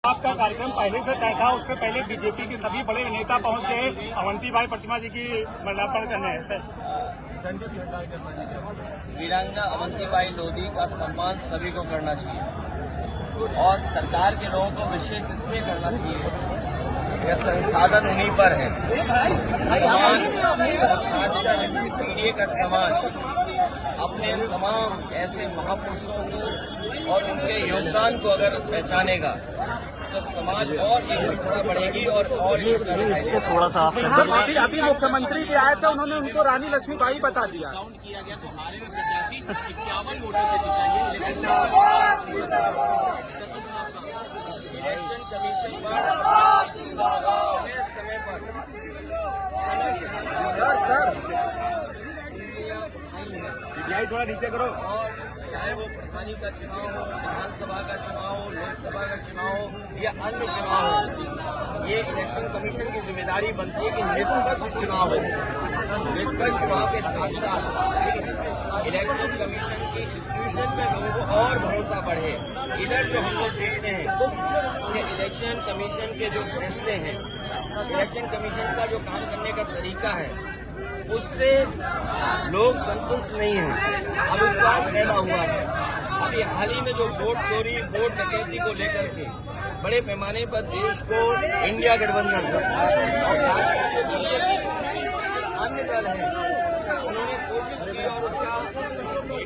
आपका कार्यक्रम पहले से तय था, उससे पहले बीजेपी के सभी बड़े नेता पहुंच गए अवंतीबाई प्रतिमा जी की माल्यार्पण करने। वीरांगना अवंतीबाई लोधी का सम्मान सभी को करना चाहिए और सरकार के लोगों को विशेष इसलिए करना चाहिए यह संसाधन उन्हीं पर है। खासकर मीडिया का समाज अपने तमाम ऐसे महापुरुषों को और उनके योगदान को अगर पहचानेगा तो समाज और एकता बढ़ेगी और थोड़ा सा अभी मुख्यमंत्री जी आए थे, उन्होंने उनको रानी लक्ष्मीबाई बता दिया। किया गया तो हमारे में प्रत्याशी 51 वोटों से जिताइए। इलेक्शन कमीशन समय पर थोड़ा नीचे करो। और चाहे वो प्रधानी का चुनाव हो, विधानसभा का चुनाव हो, लोकसभा का चुनाव हो या अन्य चुनाव हो, ये इलेक्शन कमीशन की जिम्मेदारी बनती है कि निष्पक्ष चुनाव हो। निष्पक्ष चुनाव के साथ साथ इलेक्शन कमीशन की इंस्टीट्यूशन में लोगों को और भरोसा बढ़े। इधर जो हम लोग देखते हैं कि इलेक्शन कमीशन के जो फैसले हैं, इलेक्शन कमीशन का जो काम करने का तरीका है, उससे लोग संतुष्ट नहीं हैं। अविश्वास पैदा हुआ है। अभी हाल ही में जो वोट चोरी, वोट डकैती को लेकर के बड़े पैमाने पर देश को इंडिया गठबंधन और अन्य दल है, उन्होंने कोशिश की और उसका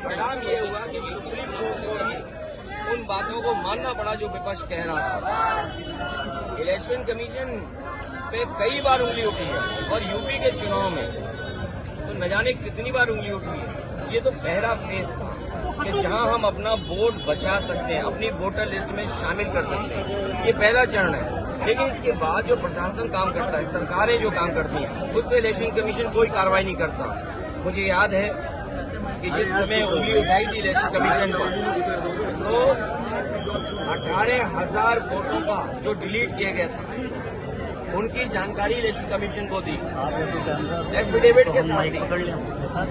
परिणाम ये हुआ कि सुप्रीम कोर्ट को भी उन बातों को मानना पड़ा जो विपक्ष कह रहा था। इलेक्शन कमीशन पे कई बार उंगली उठी है और यूपी के चुनाव में तो न जाने कितनी बार उंगली उठी है। ये तो पहला फेज था कि जहां हम अपना वोट बचा सकते हैं, अपनी वोटर लिस्ट में शामिल कर सकते हैं। ये पहला चरण है। लेकिन इसके बाद जो प्रशासन काम करता है, सरकारें जो काम करती हैं, उस पर इलेक्शन कमीशन कोई कार्रवाई नहीं करता। मुझे याद है कि जिस समय उंगली उठाई थी इलेक्शन कमीशन पर, तो 18,000 वोटों का जो डिलीट किया गया था, उनकी जानकारी इलेक्शन कमीशन को दी एफिडेविट के साथ दी।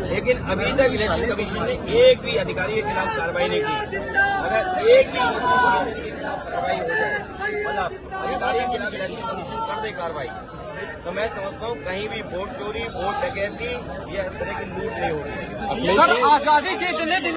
लेकिन अभी तक इलेक्शन कमीशन ने एक भी अधिकारी के खिलाफ कार्रवाई नहीं की। अगर एक भी इलेक्शन कमीशन के खिलाफ कार्रवाई हो जाए, मतलब अधिकारी के खिलाफ इलेक्शन कमीशन कर दे कार्रवाई, तो मैं समझता हूँ कहीं भी वोट चोरी, वोट डकैती या इस तरह की लूट नहीं होगी। आजादी के इतने दिन